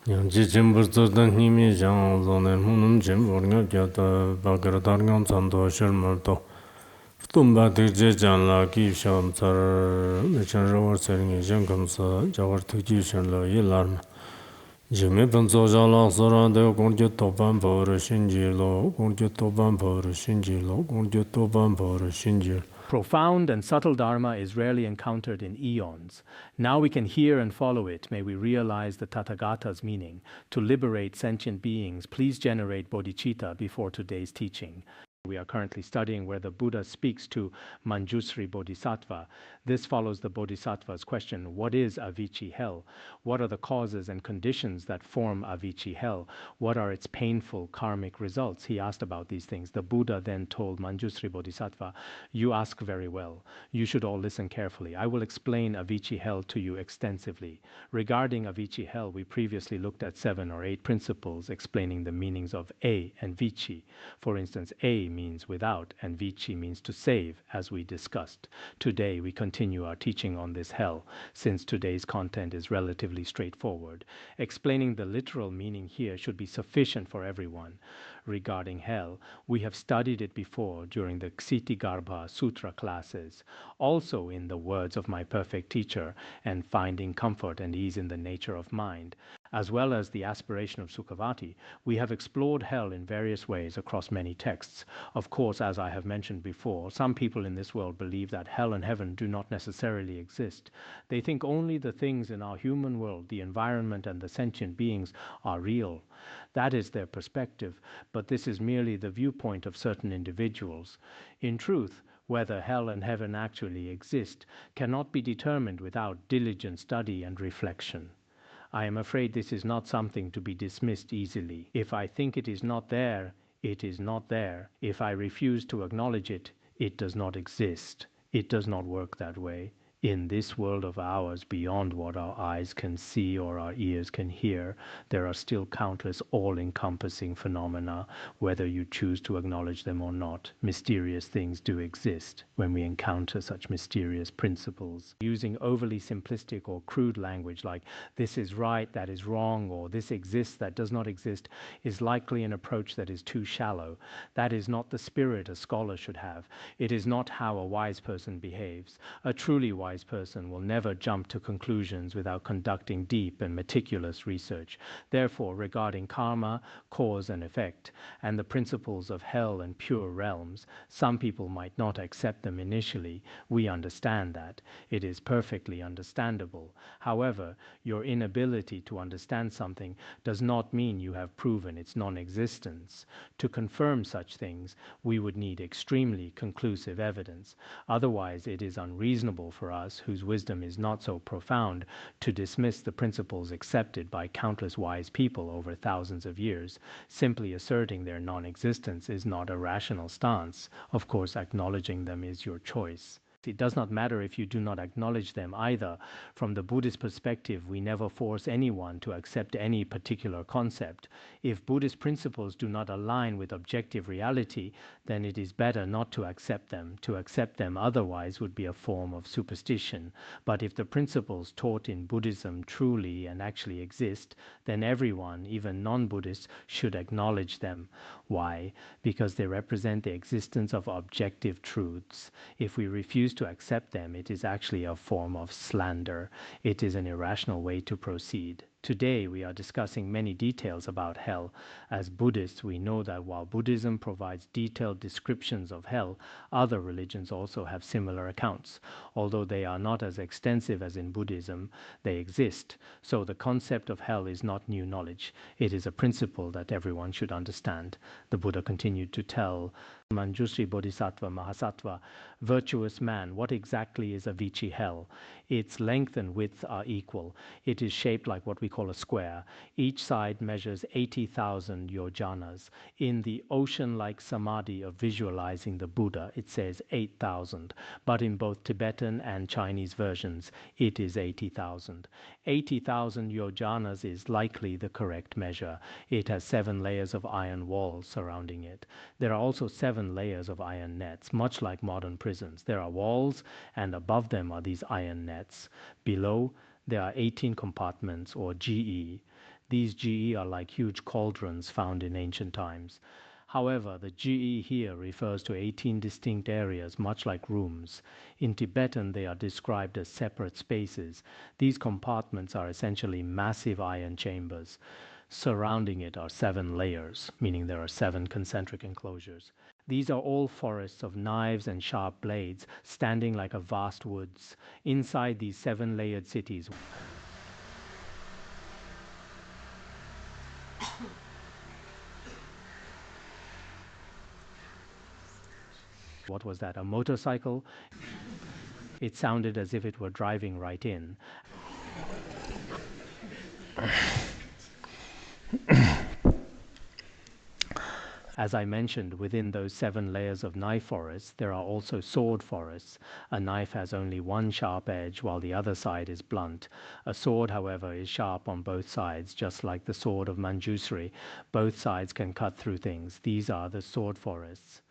yang chi chenpo tsotan nimi chang zone munum chenpo nga gyata bakara tarngan tsanto shirmar to tumba tikje chan la ki sham tsar mechan rawar tsar ngi jen kamsa jawar tikji shan la yi larma jime pan tso ja la sara de gong je topan pawar shinji lo gong je topan pawar shinji lo gong je topan pawar shinji. Profound and subtle Dharma is rarely encountered in eons. Now we can hear and follow it. May we realize the Tathagata's meaning. To liberate sentient beings, please generate bodhicitta before today's teaching. We are currently studying where the Buddha speaks to Manjusri Bodhisattva. This follows the Bodhisattva's question, what is Avici Hell? What are the causes and conditions that form Avici Hell? What are its painful karmic results? He asked about these things. The Buddha then told Manjusri Bodhisattva, you ask very well. You should all listen carefully. I will explain Avici Hell to you extensively. Regarding Avici Hell, we previously looked at 7 or 8 principles explaining the meanings of A and Vici. For instance, A means without and Vici means to save, as we discussed. Today we continue our teaching on this hell, since today's content is relatively straightforward. Explaining the literal meaning here should be sufficient for everyone. Regarding hell, we have studied it before during the Ksitigarbha Sutra classes, also in the words of my perfect teacher, and finding comfort and ease in the nature of mind, as well as the aspiration of Sukhavati. We have explored hell in various ways across many texts. Of course, as I have mentioned before, some people in this world believe that hell and heaven do not necessarily exist. They think only the things in our human world, the environment and the sentient beings, are real. That is their perspective, but this is merely the viewpoint of certain individuals. In truth, whether hell and heaven actually exist cannot be determined without diligent study and reflection. I am afraid this is not something to be dismissed easily. If I think it is not there, it is not there. If I refuse to acknowledge it, it does not exist. It does not work that way. In this world of ours, beyond what our eyes can see or our ears can hear, there are still countless all-encompassing phenomena, whether you choose to acknowledge them or not. Mysterious things do exist when we encounter such mysterious principles. Using overly simplistic or crude language like this is right, that is wrong, or this exists, that does not exist, is likely an approach that is too shallow. That is not the spirit a scholar should have. It is not how a wise person behaves. A truly wise person will never jump to conclusions without conducting deep and meticulous research. Therefore, regarding karma, cause and effect, and the principles of hell and pure realms, some people might not accept them initially. We understand that. It is perfectly understandable. However, your inability to understand something does not mean you have proven its non-existence. To confirm such things, we would need extremely conclusive evidence. Otherwise, it is unreasonable for us, whose wisdom is not so profound, to dismiss the principles accepted by countless wise people over thousands of years. Simply asserting their non-existence is not a rational stance. Of course, acknowledging them is your choice. It does not matter if you do not acknowledge them either. From the Buddhist perspective, we never force anyone to accept any particular concept. If Buddhist principles do not align with objective reality, then it is better not to accept them. To accept them otherwise would be a form of superstition. But if the principles taught in Buddhism truly and actually exist, then everyone, even non-Buddhists, should acknowledge them. Why? Because they represent the existence of objective truths. If we refuse to accept them, it is actually a form of slander. It is an irrational way to proceed. Today we are discussing many details about hell. As Buddhists, we know that while Buddhism provides detailed descriptions of hell, other religions also have similar accounts. Although they are not as extensive as in Buddhism, they exist. So the concept of hell is not new knowledge. It is a principle that everyone should understand. The Buddha continued to tell Manjusri Bodhisattva Mahasattva, virtuous man, what exactly is Avici Hell? Its length and width are equal. It is shaped like what we call a square. Each side measures 80,000 yojanas. In the ocean-like samadhi of visualizing the Buddha, it says 8,000. But in both Tibetan and Chinese versions, it is 80,000. 80,000 yojanas is likely the correct measure. It has 7 layers of iron walls surrounding it. There are also 7 layers of iron nets, much like modern prisons. There are walls, and above them are these iron nets. Below, there are 18 compartments, or GE. These GE are like huge cauldrons found in ancient times. However, the GE here refers to 18 distinct areas, much like rooms. In Tibetan, they are described as separate spaces. These compartments are essentially massive iron chambers. Surrounding it are 7 layers, meaning there are 7 concentric enclosures. These are all forests of knives and sharp blades, standing like a vast woods. Inside these 7-layered cities, what was that, a motorcycle? It sounded as if it were driving right in. As I mentioned, within those 7 layers of knife forests, there are also sword forests. A knife has only one sharp edge, while the other side is blunt. A sword, however, is sharp on both sides, just like the sword of Manjusri. Both sides can cut through things. These are the sword forests.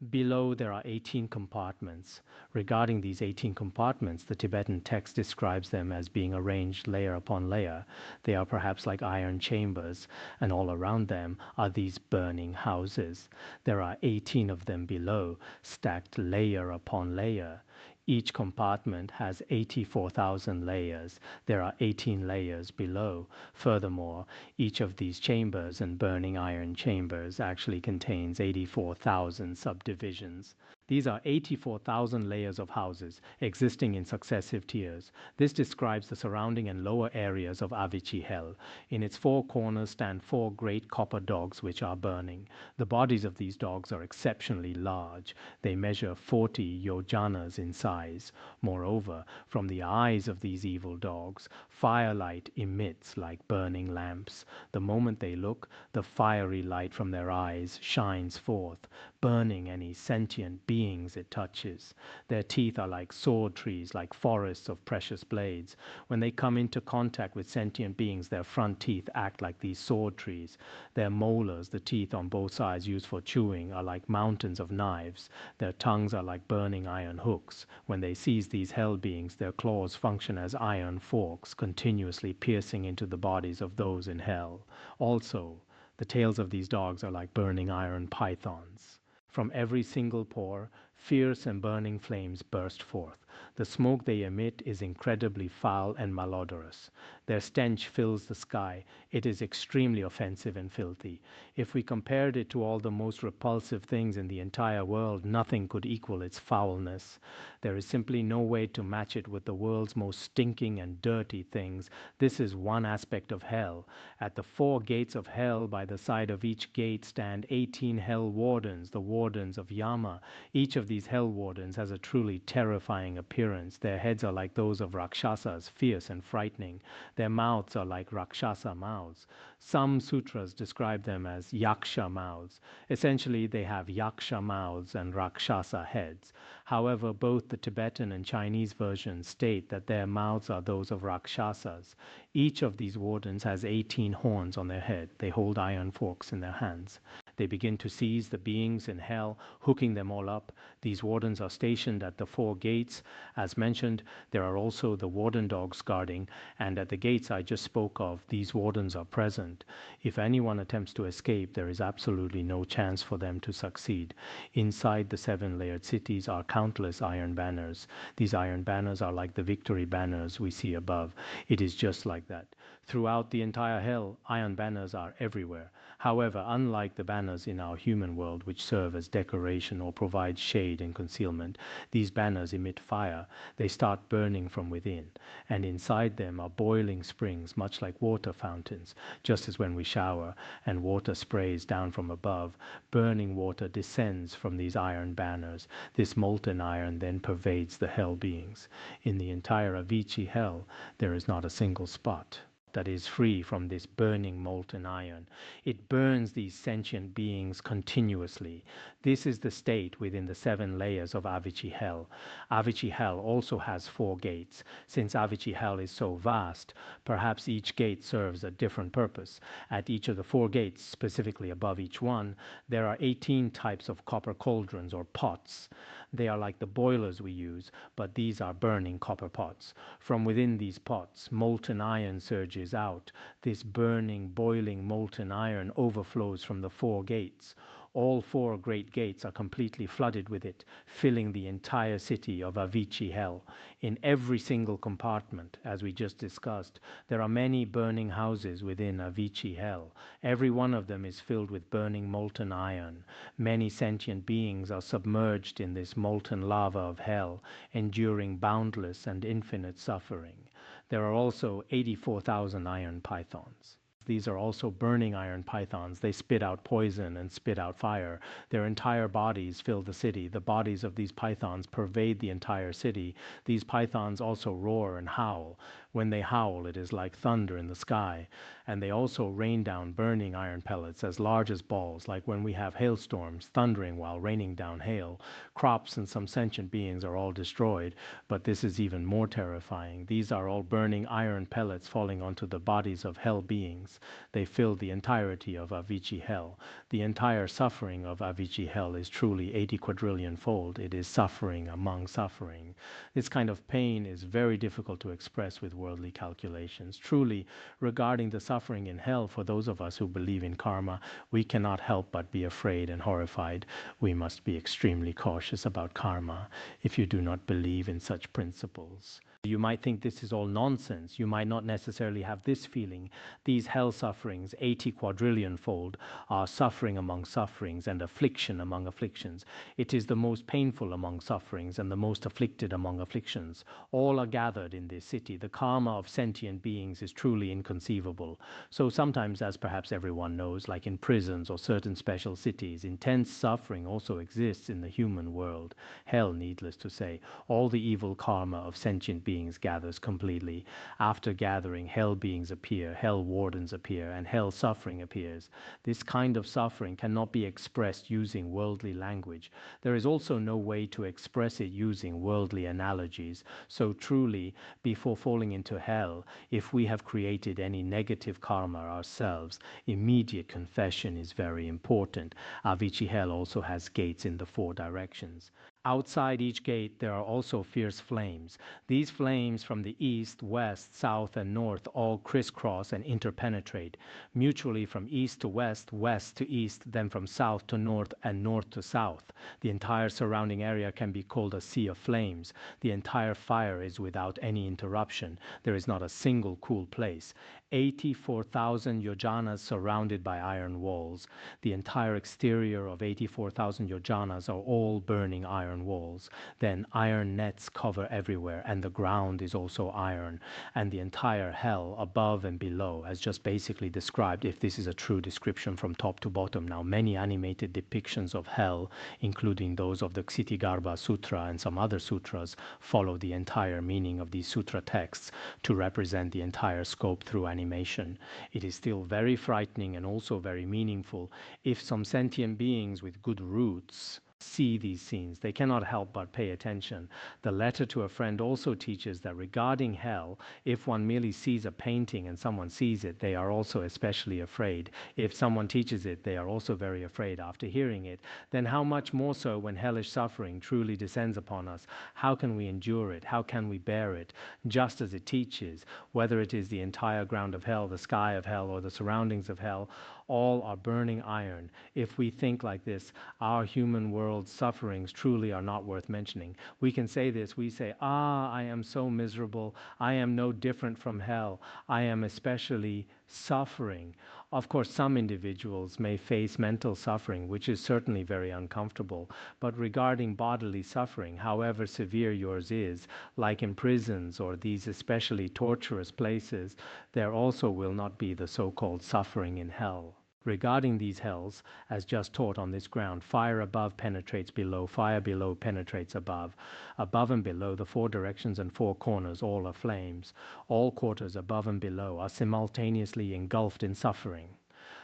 Below, there are 18 compartments. Regarding these 18 compartments, the Tibetan text describes them as being arranged layer upon layer. They are perhaps like iron chambers, and all around them are these burning houses. There are 18 of them below, stacked layer upon layer. Each compartment has 84,000 layers. There are 18 layers below. Furthermore, each of these chambers and burning iron chambers actually contains 84,000 subdivisions. These are 84,000 layers of houses existing in successive tiers. This describes the surrounding and lower areas of Avici Hell. In its 4 corners stand 4 great copper dogs which are burning. The bodies of these dogs are exceptionally large. They measure 40 yojanas in size. Moreover, from the eyes of these evil dogs, firelight emits like burning lamps. The moment they look, the fiery light from their eyes shines forth, burning any sentient beings it touches. Their teeth are like sword trees, like forests of precious blades. When they come into contact with sentient beings, their front teeth act like these sword trees. Their molars, the teeth on both sides used for chewing, are like mountains of knives. Their tongues are like burning iron hooks. When they seize these hell beings, their claws function as iron forks, continuously piercing into the bodies of those in hell. Also, the tails of these dogs are like burning iron pythons. From every single pore, fierce and burning flames burst forth. The smoke they emit is incredibly foul and malodorous. Their stench fills the sky. It is extremely offensive and filthy. If we compared it to all the most repulsive things in the entire world, nothing could equal its foulness. There is simply no way to match it with the world's most stinking and dirty things. This is one aspect of hell. At the 4 gates of hell, by the side of each gate, stand 18 hell wardens, the wardens of Yama. Each of these hell wardens has a truly terrifying appearance. Their heads are like those of Rakshasas, fierce and frightening. Their mouths are like Rakshasa mouths. Some sutras describe them as Yaksha mouths. Essentially, they have Yaksha mouths and Rakshasa heads. However, both the Tibetan and Chinese versions state that their mouths are those of Rakshasas. Each of these wardens has 18 horns on their head. They hold iron forks in their hands. They begin to seize the beings in hell, hooking them all up. These wardens are stationed at the 4 gates. As mentioned, there are also the warden dogs guarding, and at the gates I just spoke of, these wardens are present. If anyone attempts to escape, there is absolutely no chance for them to succeed. Inside the 7-layered cities are countless iron banners. These iron banners are like the victory banners we see above. It is just like that. Throughout the entire hell, iron banners are everywhere. However, unlike the banners in our human world, which serve as decoration or provide shade and concealment, these banners emit fire. They start burning from within, and inside them are boiling springs, much like water fountains. Just as when we shower and water sprays down from above, burning water descends from these iron banners. This molten iron then pervades the hell beings. In the entire Avici Hell, there is not a single spot that is free from this burning molten iron. It burns these sentient beings continuously. This is the state within the 7 layers of Avici Hell. Avici Hell also has 4 gates. Since Avici Hell is so vast, perhaps each gate serves a different purpose. At each of the 4 gates, specifically above each one, there are 18 types of copper cauldrons or pots. They are like the boilers we use, but these are burning copper pots. From within these pots, molten iron surges surges out. This burning, boiling, molten iron overflows from the 4 gates. All 4 great gates are completely flooded with it, filling the entire city of Avici Hell. In every single compartment, as we just discussed, there are many burning houses within Avici Hell. Every one of them is filled with burning molten iron. Many sentient beings are submerged in this molten lava of hell, enduring boundless and infinite suffering. There are also 84,000 iron pythons. These are also burning iron pythons. They spit out poison and spit out fire. Their entire bodies fill the city. The bodies of these pythons pervade the entire city. These pythons also roar and howl. When they howl, it is like thunder in the sky. And they also rain down burning iron pellets as large as balls, like when we have hailstorms, thundering while raining down hail. Crops and some sentient beings are all destroyed, but this is even more terrifying. These are all burning iron pellets falling onto the bodies of hell beings. They fill the entirety of Avici Hell. The entire suffering of Avici Hell is truly 80 quadrillion fold. It is suffering among suffering. This kind of pain is very difficult to express with worldly calculations. Truly, regarding the suffering in hell, for those of us who believe in karma, we cannot help but be afraid and horrified. We must be extremely cautious about karma if you do not believe in such principles. You might think this is all nonsense. You might not necessarily have this feeling. These hell sufferings, 80 quadrillion fold, are suffering among sufferings and affliction among afflictions. It is the most painful among sufferings and the most afflicted among afflictions. All are gathered in this city. The karma of sentient beings is truly inconceivable. So sometimes, as perhaps everyone knows, like in prisons or certain special cities, intense suffering also exists in the human world. Hell, needless to say, all the evil karma of sentient beings gathers completely. After gathering, hell beings appear, hell wardens appear, and hell suffering appears. This kind of suffering cannot be expressed using worldly language. There is also no way to express it using worldly analogies. So truly, before falling into hell, if we have created any negative karma ourselves, immediate confession is very important. Avici Hell also has gates in the 4 directions. Outside each gate there are also fierce flames. These flames from the east, west, south, and north all crisscross and interpenetrate, mutually from east to west, west to east, then from south to north, and north to south. The entire surrounding area can be called a sea of flames. The entire fire is without any interruption. There is not a single cool place. 84,000 yojanas surrounded by iron walls. The entire exterior of 84,000 yojanas are all burning iron walls. Then iron nets cover everywhere, and the ground is also iron. And the entire hell, above and below, as just basically described, if this is a true description from top to bottom. Now, many animated depictions of hell, including those of the Ksitigarbha Sutra and some other sutras, follow the entire meaning of these sutra texts to represent the entire scope through animation. It is still very frightening and also very meaningful. If some sentient beings with good roots see these scenes, they cannot help but pay attention. The letter to a friend also teaches that regarding hell, if one merely sees a painting and someone sees it, they are also especially afraid. If someone teaches it, they are also very afraid after hearing it. Then how much more so when hellish suffering truly descends upon us? How can we endure it? How can we bear it? Just as it teaches, whether it is the entire ground of hell, the sky of hell, or the surroundings of hell, all are burning iron. If we think like this, our human world's sufferings truly are not worth mentioning. We can say this, we say, I am so miserable, I am no different from hell, I am especially suffering. Of course, some individuals may face mental suffering, which is certainly very uncomfortable, but regarding bodily suffering, however severe yours is, like in prisons or these especially torturous places, there also will not be the so-called suffering in hell. Regarding these hells, as just taught on this ground, fire above penetrates below, fire below penetrates above. Above and below, the 4 directions and 4 corners, all are flames. All quarters above and below are simultaneously engulfed in suffering.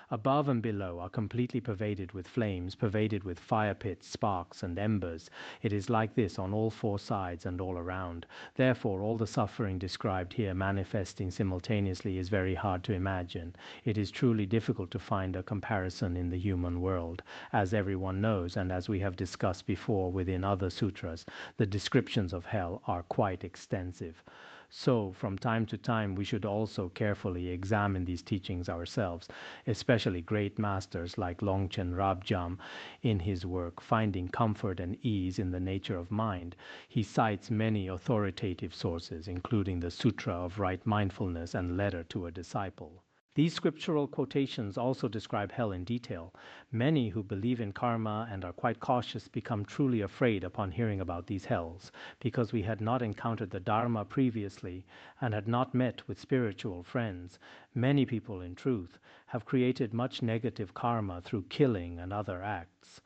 Above and below are completely pervaded with flames, pervaded with fire pits, sparks, and embers. It is like this on all 4 sides and all around. Therefore, all the suffering described here manifesting simultaneously is very hard to imagine. It is truly difficult to find a comparison in the human world. As everyone knows, and as we have discussed before within other sutras, the descriptions of hell are quite extensive. So, from time to time, we should also carefully examine these teachings ourselves, especially great masters like Longchen Rabjam in his work Finding Comfort and Ease in the Nature of Mind. He cites many authoritative sources, including the Sutra of Right Mindfulness and Letter to a Disciple. These scriptural quotations also describe hell in detail. Many who believe in karma and are quite cautious become truly afraid upon hearing about these hells, because we had not encountered the Dharma previously and had not met with spiritual friends. Many people, in truth, have created much negative karma through killing and other acts.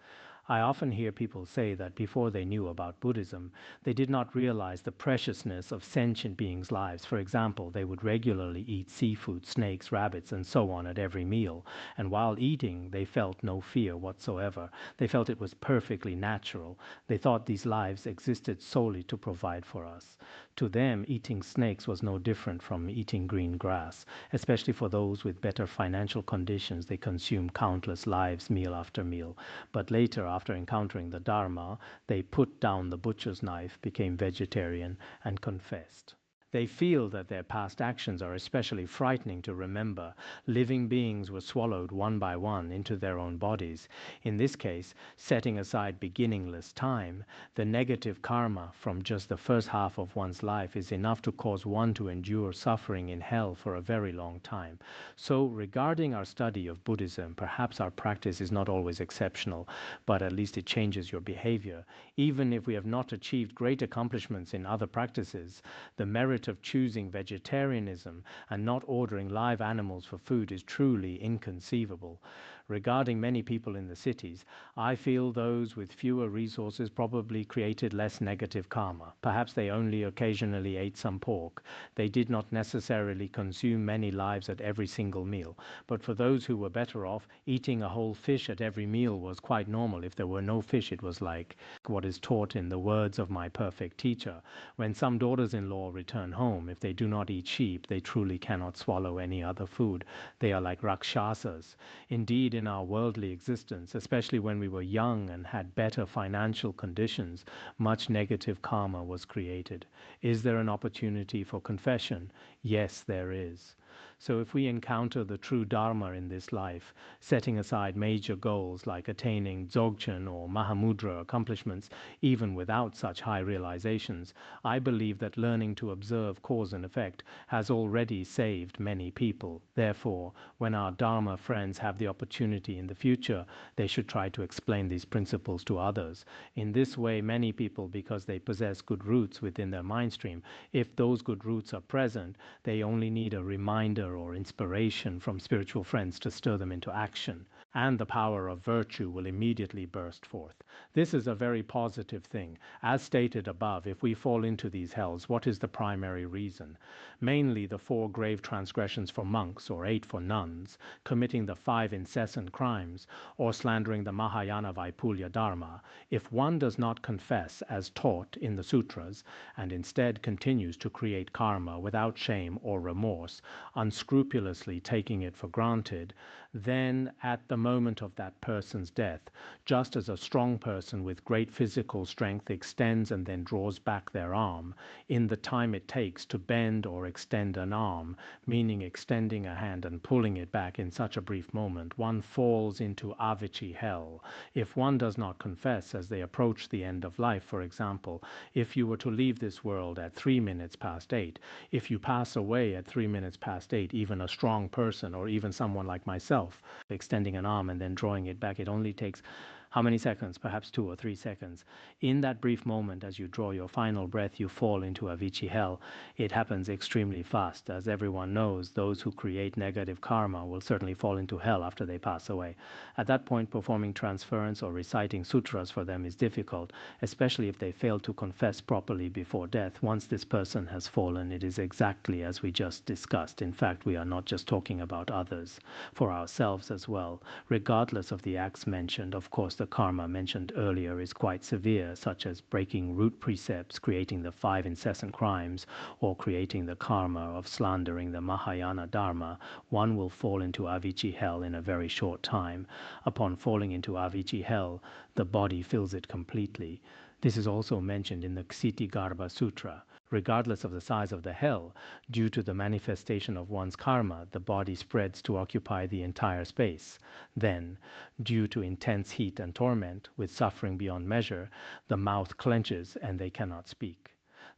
I often hear people say that before they knew about Buddhism, they did not realize the preciousness of sentient beings' lives. For example, they would regularly eat seafood, snakes, rabbits, and so on at every meal, and while eating, they felt no fear whatsoever. They felt it was perfectly natural. They thought these lives existed solely to provide for us. To them, eating snakes was no different from eating green grass. Especially for those with better financial conditions, they consumed countless lives meal after meal. But later, after encountering the Dharma, they put down the butcher's knife, became vegetarian, and confessed. They feel that their past actions are especially frightening to remember. Living beings were swallowed one by one into their own bodies. In this case, setting aside beginningless time, the negative karma from just the first half of one's life is enough to cause one to endure suffering in hell for a very long time. So, regarding our study of Buddhism, perhaps our practice is not always exceptional, but at least it changes your behavior. Even if we have not achieved great accomplishments in other practices, the merit of choosing vegetarianism and not ordering live animals for food is truly inconceivable. Regarding many people in the cities, I feel those with fewer resources probably created less negative karma. Perhaps they only occasionally ate some pork. They did not necessarily consume many lives at every single meal. But for those who were better off, eating a whole fish at every meal was quite normal. If there were no fish, it was like what is taught in the words of my perfect teacher. When some daughters-in-law return home, if they do not eat sheep, they truly cannot swallow any other food. They are like rakshasas. Indeed, in our worldly existence, especially when we were young and had better financial conditions, much negative karma was created. Is there an opportunity for confession? Yes, there is. So if we encounter the true Dharma in this life, setting aside major goals like attaining Dzogchen or Mahamudra accomplishments, even without such high realizations, I believe that learning to observe cause and effect has already saved many people. Therefore, when our Dharma friends have the opportunity in the future, they should try to explain these principles to others. In this way, many people, because they possess good roots within their mind stream, if those good roots are present, they only need a reminder or inspiration from spiritual friends to stir them into action, and the power of virtue will immediately burst forth. This is a very positive thing. As stated above, if we fall into these hells, what is the primary reason? Mainly the 4 grave transgressions for monks or 8 for nuns, committing the 5 incessant crimes, or slandering the Mahayana Vaipulya Dharma. If one does not confess as taught in the sutras, and instead continues to create karma without shame or remorse, unscrupulously taking it for granted, then at the moment of that person's death, just as a strong person with great physical strength extends and then draws back their arm, in the time it takes to bend or extend an arm, meaning extending a hand and pulling it back in such a brief moment, one falls into Avici Hell. If one does not confess as they approach the end of life, for example, if you were to leave this world at 3 minutes past 8, if you pass away at 3 minutes past 8, even a strong person or even someone like myself, extending an arm and then drawing it back, it only takes how many seconds? Perhaps 2 or 3 seconds. In that brief moment, as you draw your final breath, you fall into Avici Hell. It happens extremely fast. As everyone knows, those who create negative karma will certainly fall into hell after they pass away. At that point, performing transference or reciting sutras for them is difficult, especially if they fail to confess properly before death. Once this person has fallen, it is exactly as we just discussed. In fact, we are not just talking about others, for ourselves as well. Regardless of the acts mentioned, of course, the karma mentioned earlier is quite severe, such as breaking root precepts, creating the 5 incessant crimes, or creating the karma of slandering the Mahayana Dharma. One will fall into Avici Hell in a very short time. Upon falling into Avici Hell, the body fills it completely. This is also mentioned in the Ksitigarbha Sutra. Regardless of the size of the hell, due to the manifestation of one's karma, the body spreads to occupy the entire space. Then, due to intense heat and torment, with suffering beyond measure, the mouth clenches and they cannot speak.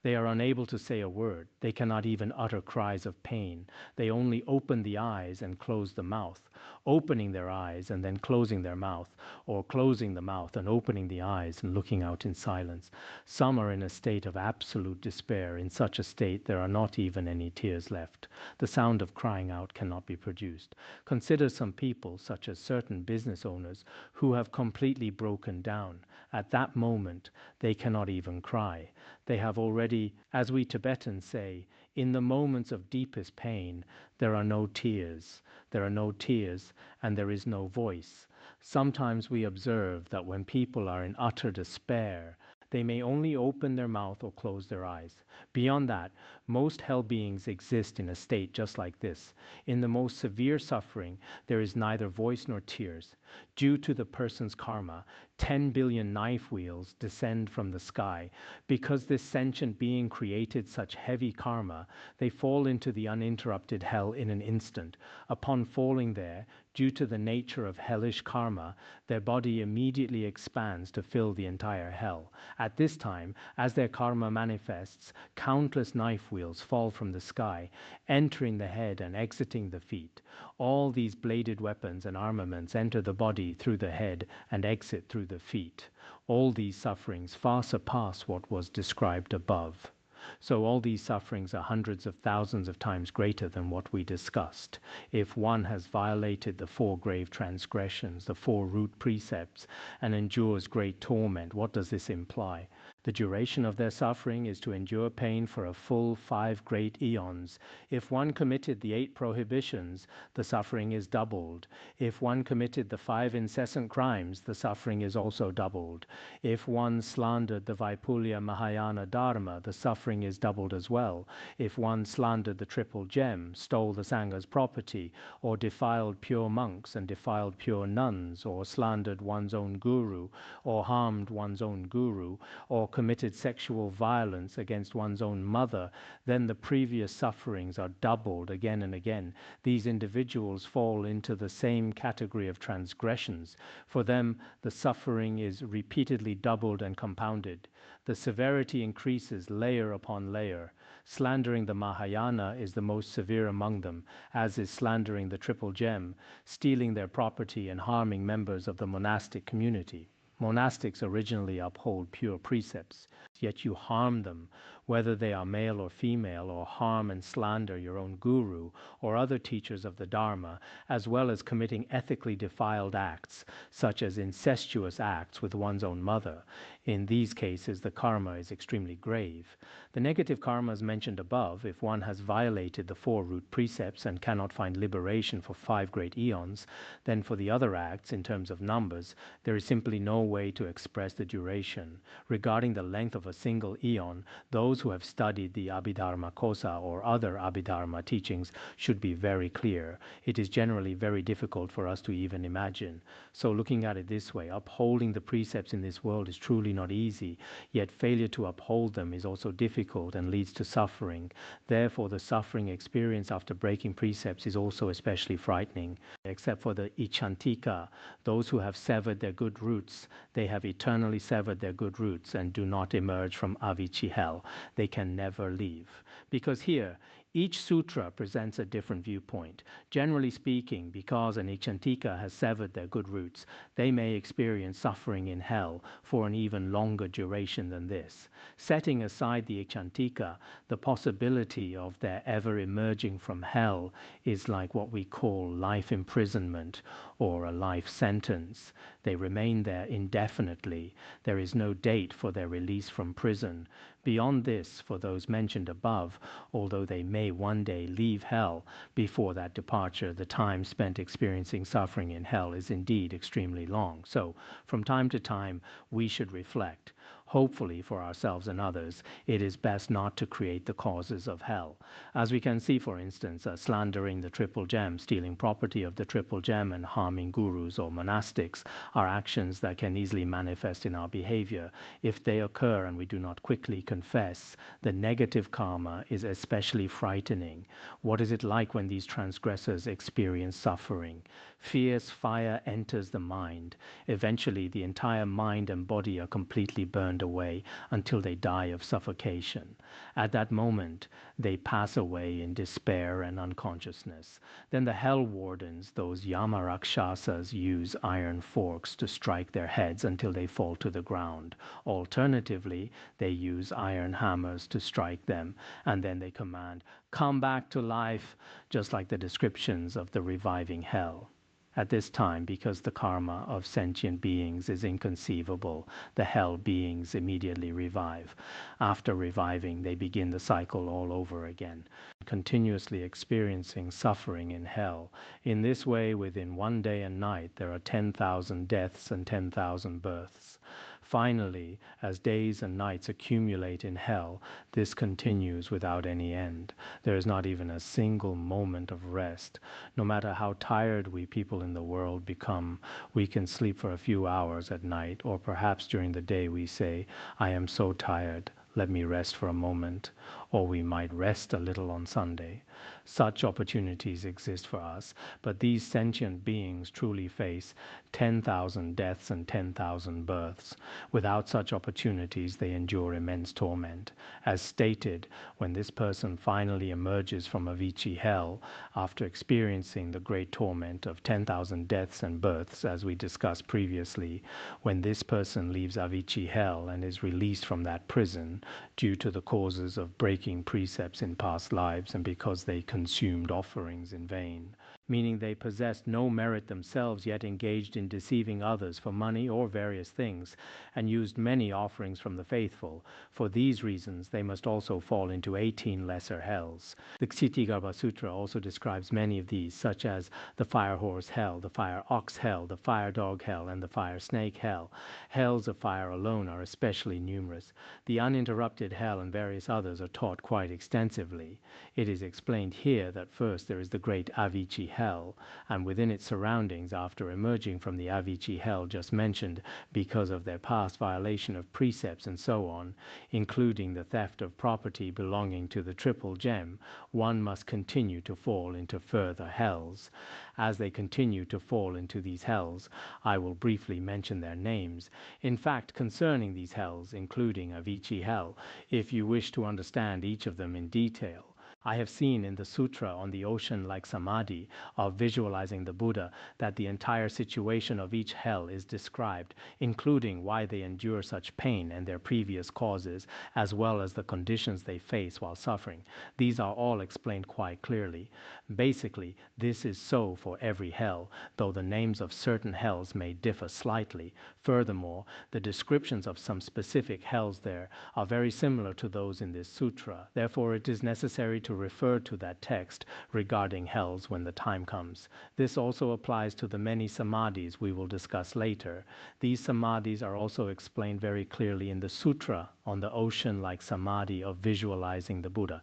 They are unable to say a word. They cannot even utter cries of pain. They only open the eyes and close the mouth, opening their eyes and then closing their mouth, or closing the mouth and opening the eyes and looking out in silence. Some are in a state of absolute despair. In such a state, there are not even any tears left. The sound of crying out cannot be produced. Consider some people, such as certain business owners, who have completely broken down. At that moment, they cannot even cry. They have already, as we Tibetans say, in the moments of deepest pain, there are no tears. There are no tears, and there is no voice. Sometimes we observe that when people are in utter despair, they may only open their mouth or close their eyes. Beyond that, most hell beings exist in a state just like this. In the most severe suffering, there is neither voice nor tears. Due to the person's karma, 10 billion knife wheels descend from the sky. Because this sentient being created such heavy karma, they fall into the uninterrupted hell in an instant. Upon falling there, due to the nature of hellish karma, their body immediately expands to fill the entire hell. At this time, as their karma manifests, countless knife wheels fall from the sky, entering the head and exiting the feet. All these bladed weapons and armaments enter the body through the head and exit through the feet. All these sufferings far surpass what was described above. So all these sufferings are hundreds of thousands of times greater than what we discussed. If one has violated the 4 grave transgressions, the 4 root precepts, and endures great torment, what does this imply? The duration of their suffering is to endure pain for a full 5 great eons. If one committed the 8 prohibitions, the suffering is doubled. If one committed the 5 incessant crimes, the suffering is also doubled. If one slandered the Vaipulya Mahayana Dharma, the suffering is doubled as well. If one slandered the triple gem, stole the Sangha's property, or defiled pure monks and defiled pure nuns, or slandered one's own guru, or harmed one's own guru, or committed sexual violence against one's own mother, then the previous sufferings are doubled again and again. These individuals fall into the same category of transgressions. For them, the suffering is repeatedly doubled and compounded. The severity increases layer upon layer. Slandering the Mahayana is the most severe among them, as is slandering the triple gem, stealing their property and harming members of the monastic community. Monastics originally uphold pure precepts, yet you harm them, whether they are male or female, or harm and slander your own guru or other teachers of the Dharma, as well as committing ethically defiled acts, such as incestuous acts with one's own mother. In these cases, the karma is extremely grave. The negative karmas mentioned above, if one has violated the 4 root precepts and cannot find liberation for 5 great eons, then for the other acts, in terms of numbers, there is simply no way to express the duration. Regarding the length of a single eon, those who have studied the Abhidharma Kosa or other Abhidharma teachings should be very clear. It is generally very difficult for us to even imagine. So looking at it this way, upholding the precepts in this world is truly not easy, yet failure to uphold them is also difficult and leads to suffering. Therefore, the suffering experience after breaking precepts is also especially frightening. Except for the Ichantika, those who have severed their good roots, they have eternally severed their good roots and do not emerge from Avici Hell. They can never leave. Because here, each sutra presents a different viewpoint. Generally speaking, because an Ichantika has severed their good roots, they may experience suffering in hell for an even longer duration than this. Setting aside the Ichantika, the possibility of their ever emerging from hell is like what we call life imprisonment or a life sentence. They remain there indefinitely. There is no date for their release from prison. Beyond this, for those mentioned above, although they may one day leave hell, before that departure, the time spent experiencing suffering in hell is indeed extremely long. So, from time to time, we should reflect. hopefully for ourselves and others, it is best not to create the causes of hell. As we can see, for instance, slandering the triple gem, stealing property of the triple gem, and harming gurus or monastics are actions that can easily manifest in our behavior. If they occur and we do not quickly confess, the negative karma is especially frightening. What is it like when these transgressors experience suffering? Fierce fire enters the mind. Eventually, the entire mind and body are completely burned away until they die of suffocation. At that moment, they pass away in despair and unconsciousness. Then the hell wardens, those Yamarakshasas, use iron forks to strike their heads until they fall to the ground. Alternatively, they use iron hammers to strike them, and then they command, "Come back to life," just like the descriptions of the reviving hell. At this time, because the karma of sentient beings is inconceivable, the hell beings immediately revive. After reviving, they begin the cycle all over again, continuously experiencing suffering in hell. In this way, within one day and night, there are 10,000 deaths and 10,000 births. Finally, as days and nights accumulate in hell, this continues without any end. There is not even a single moment of rest. No matter how tired we people in the world become, we can sleep for a few hours at night, or perhaps during the day we say, "I am so tired, let me rest for a moment," or we might rest a little on Sunday. Such opportunities exist for us, but these sentient beings truly face 10,000 deaths and 10,000 births. Without such opportunities, they endure immense torment. As stated, when this person finally emerges from Avici Hell, after experiencing the great torment of 10,000 deaths and births, as we discussed previously, when this person leaves Avici Hell and is released from that prison due to the causes of breaking precepts in past lives and because they consumed offerings in vain, meaning they possessed no merit themselves, yet engaged in deceiving others for money or various things, and used many offerings from the faithful. For these reasons, they must also fall into 18 lesser hells. The Ksitigarbha Sutra also describes many of these, such as the fire horse hell, the fire ox hell, the fire dog hell, and the fire snake hell. Hells of fire alone are especially numerous. The uninterrupted hell and various others are taught quite extensively. It is explained here that first there is the great Avici Hell, and within its surroundings, after emerging from the Avici Hell just mentioned because of their past violation of precepts and so on, including the theft of property belonging to the triple gem, one must continue to fall into further hells. As they continue to fall into these hells, I will briefly mention their names. In fact, concerning these hells, including Avici Hell, if you wish to understand each of them in detail, I have seen in the Sutra on the ocean like Samadhi of visualizing the Buddha that the entire situation of each hell is described, including why they endure such pain and their previous causes, as well as the conditions they face while suffering. These are all explained quite clearly. Basically, this is so for every hell, though the names of certain hells may differ slightly. Furthermore, the descriptions of some specific hells there are very similar to those in this sutra. Therefore, it is necessary to refer to that text regarding hells when the time comes. This also applies to the many samadhis we will discuss later. These samadhis are also explained very clearly in the sutra on the ocean-like samadhi of visualizing the Buddha.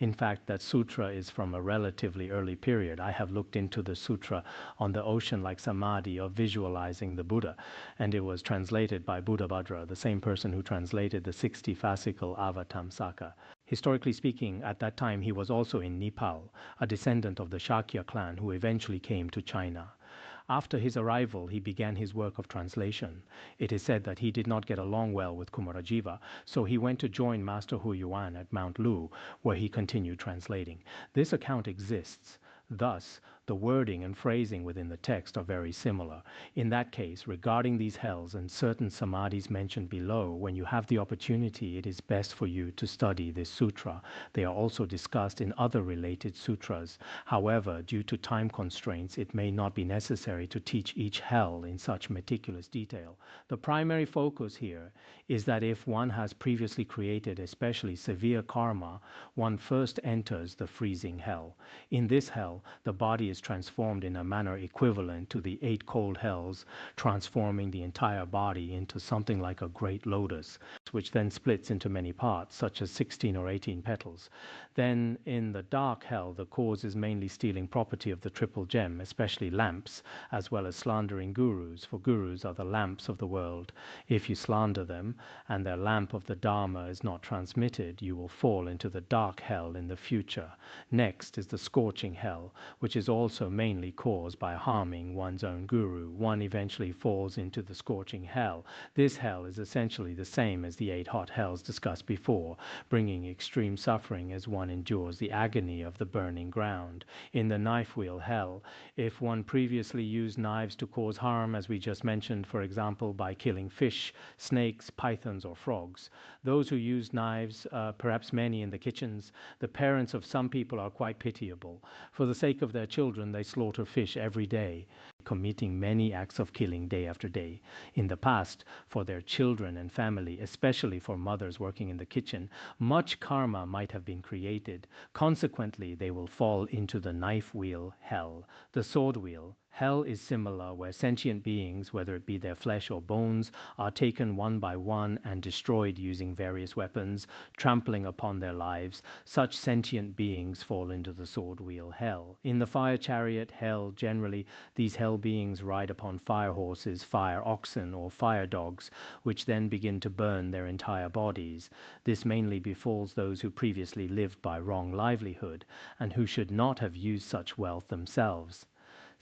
In fact, that sutra is from a relatively early period. I have looked into the sutra on the ocean-like samadhi of visualizing the Buddha, and it was translated by Buddhabhadra, the same person who translated the 60 fascicle Avatamsaka. Historically speaking, at that time he was also in Nepal, a descendant of the Shakya clan who eventually came to China. After his arrival, he began his work of translation. It is said that he did not get along well with Kumarajiva, so he went to join Master Hu Yuan at Mount Lu, where he continued translating. This account exists. Thus, the wording and phrasing within the text are very similar. In that case, regarding these hells and certain samadhis mentioned below, when you have the opportunity, it is best for you to study this sutra. They are also discussed in other related sutras. However, due to time constraints, it may not be necessary to teach each hell in such meticulous detail. The primary focus here is that if one has previously created especially severe karma, one first enters the freezing hell. In this hell, the body is is transformed in a manner equivalent to the 8 cold hells, transforming the entire body into something like a great lotus, which then splits into many parts, such as 16 or 18 petals. Then in the dark hell, the cause is mainly stealing property of the triple gem, especially lamps, as well as slandering gurus, for gurus are the lamps of the world. If you slander them, and their lamp of the Dharma is not transmitted, you will fall into the dark hell in the future. Next is the scorching hell, which is also mainly caused by harming one's own guru. One eventually falls into the scorching hell. This hell is essentially the same as the 8 hot hells discussed before, bringing extreme suffering as one endures the agony of the burning ground. In the knife wheel hell, if one previously used knives to cause harm, as we just mentioned, for example, by killing fish, snakes, pythons, or frogs, those who use knives, perhaps many in the kitchens, the parents of some people are quite pitiable. For the sake of their children, they slaughter fish every day, committing many acts of killing day after day. In the past, for their children and family, especially for mothers working in the kitchen, much karma might have been created. Consequently, they will fall into the knife wheel hell. The sword wheel hell is similar, where sentient beings, whether it be their flesh or bones, are taken one by one and destroyed using various weapons, trampling upon their lives. Such sentient beings fall into the sword wheel hell. In the fire chariot hell, generally, these hell beings ride upon fire horses, fire oxen, or fire dogs, which then begin to burn their entire bodies. This mainly befalls those who previously lived by wrong livelihood, and who should not have used such wealth themselves.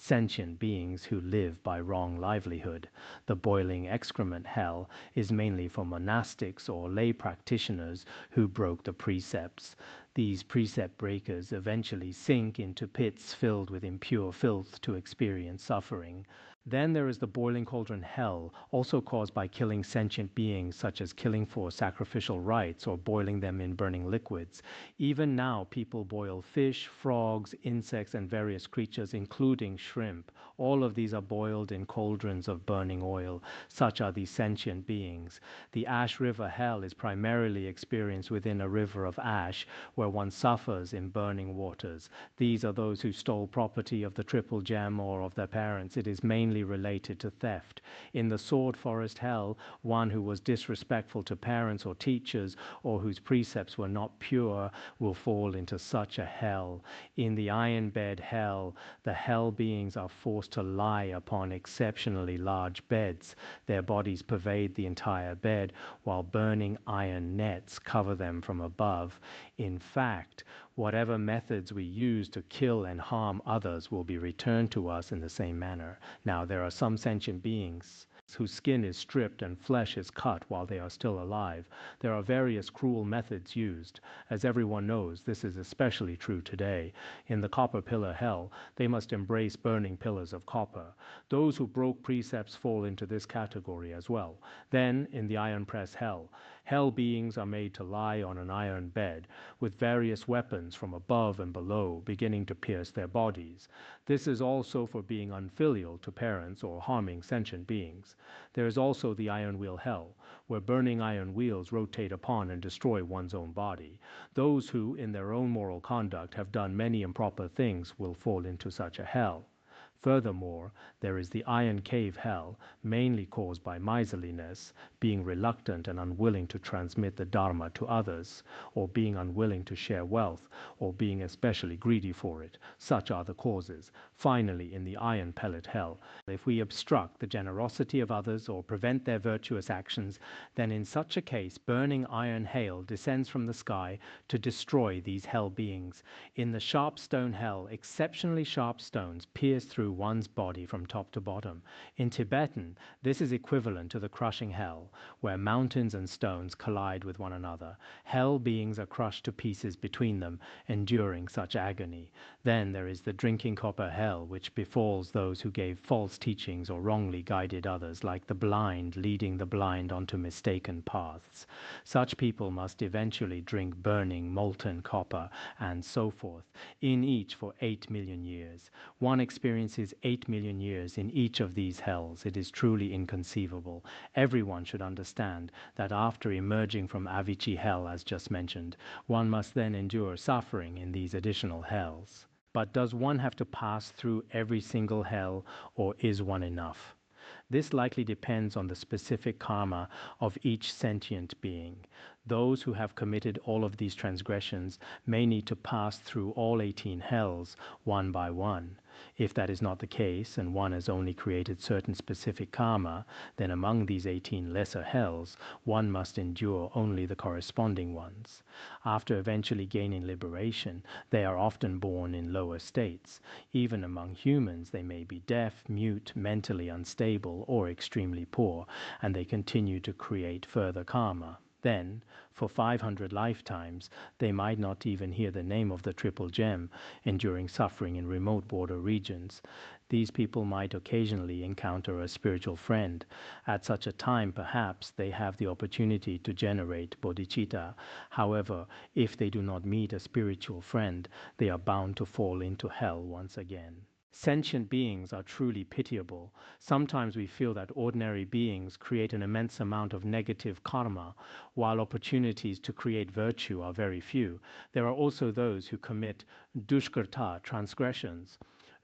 Sentient beings who live by wrong livelihood. The boiling excrement hell is mainly for monastics or lay practitioners who broke the precepts. These precept breakers eventually sink into pits filled with impure filth to experience suffering. Then there is the boiling cauldron hell, also caused by killing sentient beings, such as killing for sacrificial rites or boiling them in burning liquids. Even now, people boil fish, frogs, insects, and various creatures, including shrimp. All of these are boiled in cauldrons of burning oil. Such are these sentient beings. The ash river hell is primarily experienced within a river of ash, where one suffers in burning waters. These are those who stole property of the triple gem or of their parents. It is mainly related to theft. In the sword forest hell, one who was disrespectful to parents or teachers, or whose precepts were not pure, will fall into such a hell. In the iron bed hell, the hell beings are forced to lie upon exceptionally large beds. Their bodies pervade the entire bed, while burning iron nets cover them from above. In fact, whatever methods we use to kill and harm others will be returned to us in the same manner. Now, there are some sentient beings whose skin is stripped and flesh is cut while they are still alive. There are various cruel methods used. As everyone knows, this is especially true today. In the copper pillar hell, they must embrace burning pillars of copper. Those who broke precepts fall into this category as well. Then, in the iron press hell, hell beings are made to lie on an iron bed, with various weapons from above and below beginning to pierce their bodies. This is also for being unfilial to parents or harming sentient beings. There is also the iron wheel hell, where burning iron wheels rotate upon and destroy one's own body. Those who, in their own moral conduct, have done many improper things will fall into such a hell. Furthermore, there is the iron cave hell, mainly caused by miserliness, being reluctant and unwilling to transmit the Dharma to others, or being unwilling to share wealth, or being especially greedy for it. Such are the causes. Finally, in the iron pellet hell, if we obstruct the generosity of others or prevent their virtuous actions, then in such a case burning iron hail descends from the sky to destroy these hell beings. In the sharp stone hell, exceptionally sharp stones pierce through one's body from top to bottom. In Tibetan, this is equivalent to the crushing hell, where mountains and stones collide with one another. Hell beings are crushed to pieces between them, enduring such agony. Then there is the drinking copper hell, which befalls those who gave false teachings or wrongly guided others, like the blind leading the blind onto mistaken paths. Such people must eventually drink burning molten copper, and so forth, in each for 8 million years. One experiences 8 million years in each of these hells. It is truly inconceivable. Everyone should understand that after emerging from Avici Hell, as just mentioned, one must then endure suffering in these additional hells. But does one have to pass through every single hell, or is one enough? This likely depends on the specific karma of each sentient being. Those who have committed all of these transgressions may need to pass through all 18 hells one by one. If that is not the case, and one has only created certain specific karma, then among these 18 lesser hells, one must endure only the corresponding ones. After eventually gaining liberation, they are often born in lower states. Even among humans, they may be deaf, mute, mentally unstable, or extremely poor, and they continue to create further karma. Then, for 500 lifetimes, they might not even hear the name of the triple gem, enduring suffering in remote border regions. These people might occasionally encounter a spiritual friend. At such a time, perhaps, they have the opportunity to generate bodhicitta. However, if they do not meet a spiritual friend, they are bound to fall into hell once again. Sentient beings are truly pitiable. Sometimes we feel that ordinary beings create an immense amount of negative karma, while opportunities to create virtue are very few. There are also those who commit dushkarta, transgressions.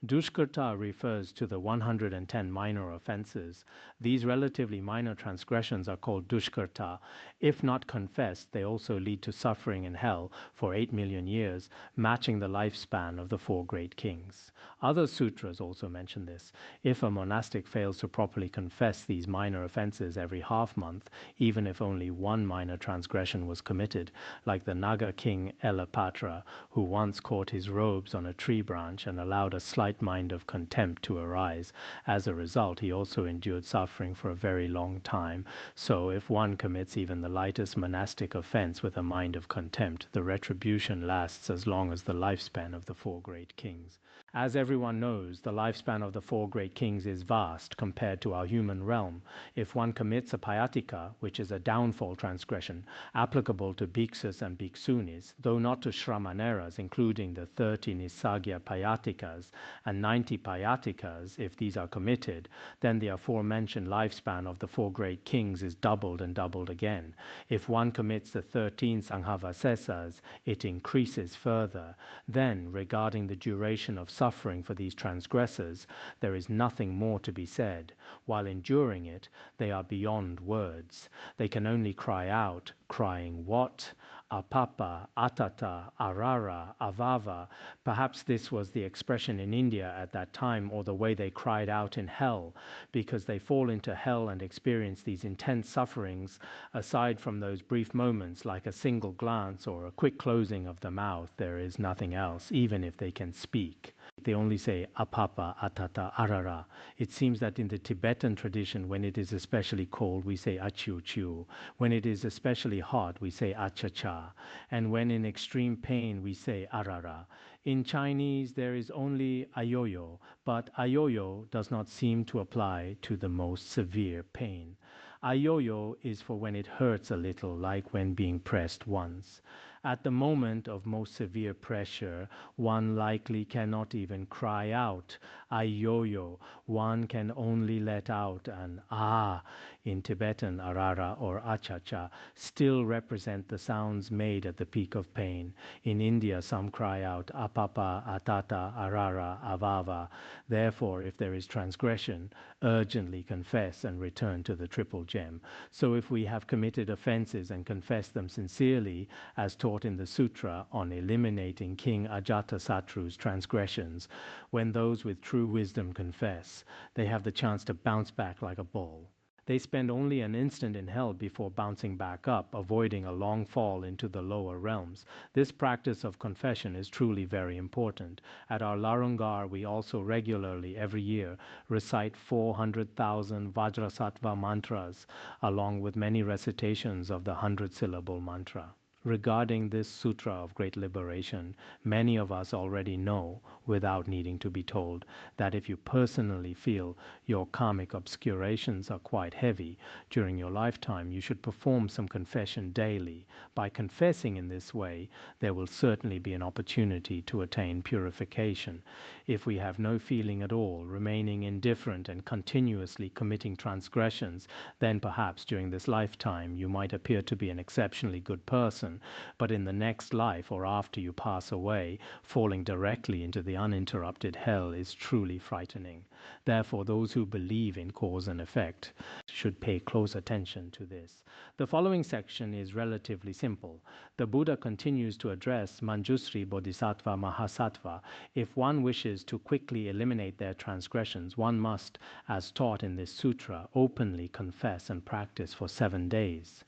Dushkarta refers to the 110 minor offenses. These relatively minor transgressions are called dushkarta. If not confessed, they also lead to suffering in hell for 8 million years, matching the lifespan of the 4 great kings. Other sutras also mention this. If a monastic fails to properly confess these minor offenses every half-month, even if only one minor transgression was committed, like the Naga king Elapatra, who once caught his robes on a tree branch and allowed a slight mind of contempt to arise. As a result, he also endured suffering for a very long time. So if one commits even the lightest monastic offense with a mind of contempt, the retribution lasts as long as the lifespan of the 4 great kings. As everyone knows, the lifespan of the 4 great kings is vast compared to our human realm. If one commits a payatika, which is a downfall transgression, applicable to bhikshus and bhikshunis, though not to shramaneras, including the 30 nisagya payatikas and 90 payatikas, if these are committed, then the aforementioned lifespan of the 4 great kings is doubled and doubled again. If one commits the 13 sanghavasesas, it increases further. Then, regarding the duration of suffering for these transgressors, there is nothing more to be said. While enduring it, they are beyond words. They can only cry out, crying, "What? Apapa, Atata, Arara, Avava." Perhaps this was the expression in India at that time, or the way they cried out in hell, because they fall into hell and experience these intense sufferings. Aside from those brief moments, like a single glance or a quick closing of the mouth, there is nothing else, even if they can speak. They only say apapa, atata, arara. It seems that in the Tibetan tradition, when it is especially cold, we say achiu chiu. When it is especially hot, we say achacha. And when in extreme pain, we say arara. In Chinese, there is only ayoyo, but ayoyo does not seem to apply to the most severe pain. Ayoyo is for when it hurts a little, like when being pressed once. At the moment of most severe pressure, one likely cannot even cry out, ayoyo. One can only let out an ah. In Tibetan, arara or achacha still represent the sounds made at the peak of pain. In India, some cry out apapa, atata, arara, avava. Therefore, if there is transgression, urgently confess and return to the triple gem. So if we have committed offenses and confess them sincerely, as taught in the Sutra on eliminating King Ajatasatru's transgressions, when those with true wisdom confess, they have the chance to bounce back like a ball. They spend only an instant in hell before bouncing back up, avoiding a long fall into the lower realms. This practice of confession is truly very important. At our Larungar, we also regularly, every year, recite 400,000 Vajrasattva mantras, along with many recitations of the 100-syllable mantra. Regarding this Sutra of Great Liberation, many of us already know, without needing to be told, that if you personally feel your karmic obscurations are quite heavy during your lifetime, you should perform some confession daily. By confessing in this way, there will certainly be an opportunity to attain purification. If we have no feeling at all, remaining indifferent and continuously committing transgressions, then perhaps during this lifetime you might appear to be an exceptionally good person, person, but in the next life or after you pass away, falling directly into the uninterrupted hell is truly frightening. Therefore, those who believe in cause and effect should pay close attention to this. The following section is relatively simple. The Buddha continues to address Manjusri Bodhisattva Mahasattva. If one wishes to quickly eliminate their transgressions, one must, as taught in this sutra, openly confess and practice for 7 days.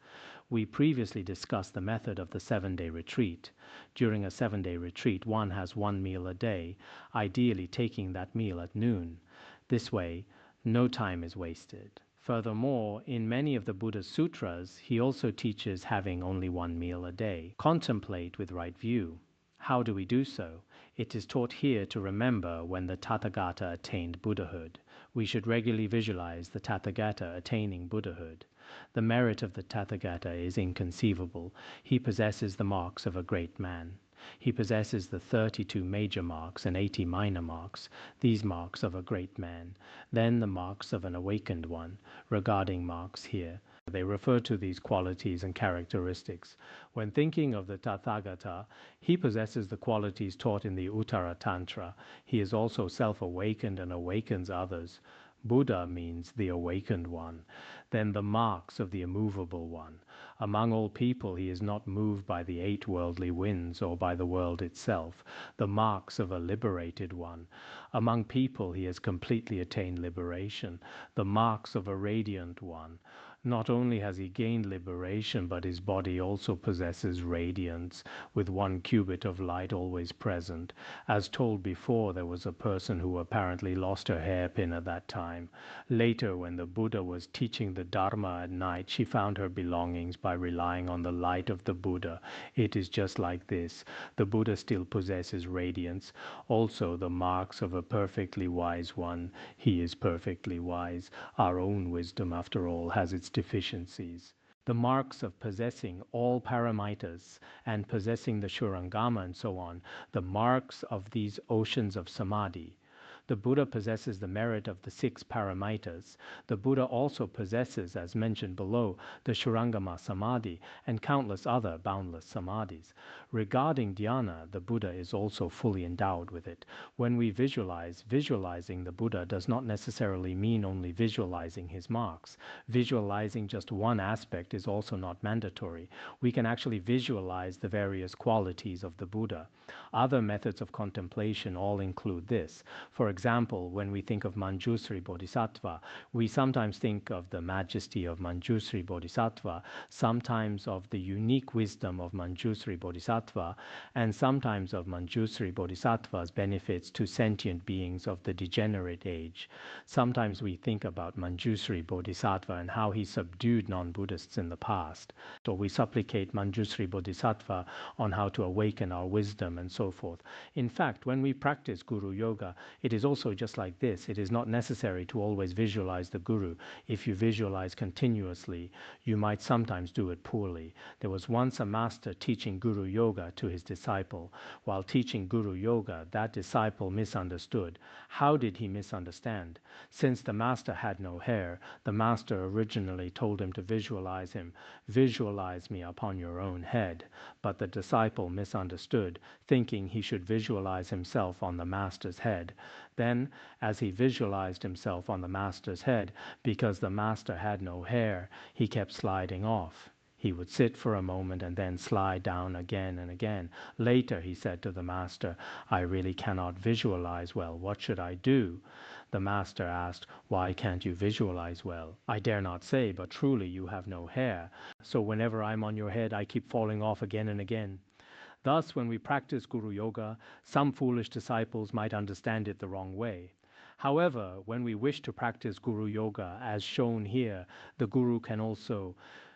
We previously discussed the method of the 7-day retreat. During a 7-day retreat, one has 1 meal a day, ideally taking that meal at noon. This way, no time is wasted. Furthermore, in many of the Buddha's sutras, he also teaches having only 1 meal a day. Contemplate with right view. How do we do so? It is taught here to remember when the Tathagata attained Buddhahood. We should regularly visualize the Tathagata attaining Buddhahood. The merit of the Tathagata is inconceivable. He possesses the marks of a great man. He possesses the 32 major marks and 80 minor marks, these marks of a great man, then the marks of an awakened one. Regarding marks here, they refer to these qualities and characteristics. When thinking of the Tathagata, he possesses the qualities taught in the Uttara Tantra. He is also self-awakened and awakens others. Buddha means the awakened one. Then the marks of the immovable one. Among all people he is not moved by the 8 worldly winds or by the world itself. The marks of a liberated one. Among people he has completely attained liberation. The marks of a radiant one. Not only has he gained liberation, but his body also possesses radiance, with 1 cubit of light always present. As told before, there was a person who apparently lost her hairpin at that time. Later, when the Buddha was teaching the Dharma at night, she found her belongings by relying on the light of the Buddha. It is just like this. The Buddha still possesses radiance. Also, the marks of a perfectly wise one. He is perfectly wise. Our own wisdom, after all, has its deficiencies. The marks of possessing all paramitas and possessing the Shurangama and so on, the marks of these oceans of samadhi. The Buddha possesses the merit of the 6 paramitas. The Buddha also possesses, as mentioned below, the Shurangama Samadhi and countless other boundless samadhis. Regarding dhyana, the Buddha is also fully endowed with it. When we visualize, visualizing the Buddha does not necessarily mean only visualizing his marks. Visualizing just one aspect is also not mandatory. We can actually visualize the various qualities of the Buddha. Other methods of contemplation all include this. For example, when we think of Manjusri Bodhisattva, we sometimes think of the majesty of Manjusri Bodhisattva, sometimes of the unique wisdom of Manjusri Bodhisattva, and sometimes of Manjusri Bodhisattva's benefits to sentient beings of the degenerate age. Sometimes we think about Manjusri Bodhisattva and how he subdued non-Buddhists in the past. So we supplicate Manjusri Bodhisattva on how to awaken our wisdom and so forth. In fact, when we practice Guru Yoga, it is also just like this. It is not necessary to always visualize the Guru. If you visualize continuously, you might sometimes do it poorly. There was once a master teaching Guru Yoga to his disciple. While teaching Guru Yoga, that disciple misunderstood. How did he misunderstand? Since the master had no hair, the master originally told him to visualize him. Visualize me upon your own head. But the disciple misunderstood, thinking he should visualize himself on the master's head. Then, as he visualized himself on the master's head, because the master had no hair, he kept sliding off. He would sit for a moment and then slide down again and again. Later he said to the master, "I really cannot visualize well. What should I do?" The master asked, "Why can't you visualize well?" "I dare not say, but truly you have no hair. So whenever I'm on your head, I keep falling off again and again." Thus, when we practice Guru Yoga, some foolish disciples might understand it the wrong way. However, when we wish to practice Guru Yoga, as shown here, the Guru can also...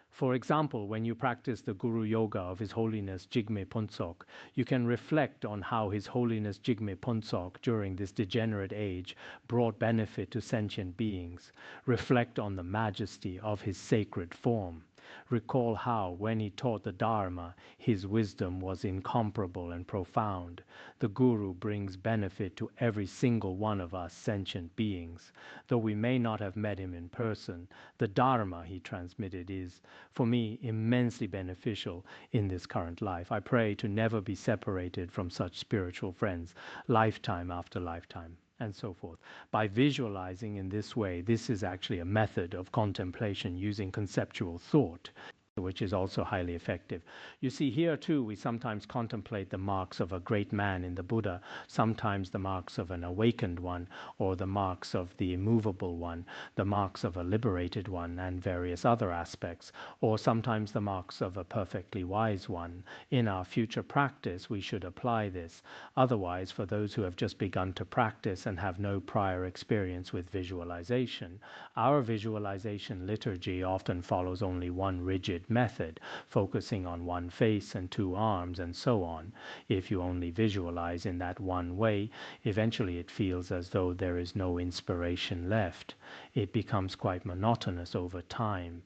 For example, when you practice the Guru Yoga of His Holiness Jigme Phuntsok, you can reflect on how His Holiness Jigme Phuntsok during this degenerate age brought benefit to sentient beings. Reflect on the majesty of His sacred form. Recall how, when he taught the Dharma, his wisdom was incomparable and profound. The Guru brings benefit to every single one of us sentient beings. Though we may not have met him in person, the Dharma he transmitted is, for me, immensely beneficial in this current life. I pray to never be separated from such spiritual friends, lifetime after lifetime, and so forth. By visualizing in this way, this is actually a method of contemplation using conceptual thought, which is also highly effective. You see, here too, we sometimes contemplate the marks of a great man in the Buddha, sometimes the marks of an awakened one, or the marks of the immovable one, the marks of a liberated one, and various other aspects, or sometimes the marks of a perfectly wise one. In our future practice, we should apply this. Otherwise, for those who have just begun to practice and have no prior experience with visualization, our visualization liturgy often follows only one rigid method, focusing on one face and two arms and so on. If you only visualize in that one way, eventually it feels as though there is no inspiration left. It becomes quite monotonous over time.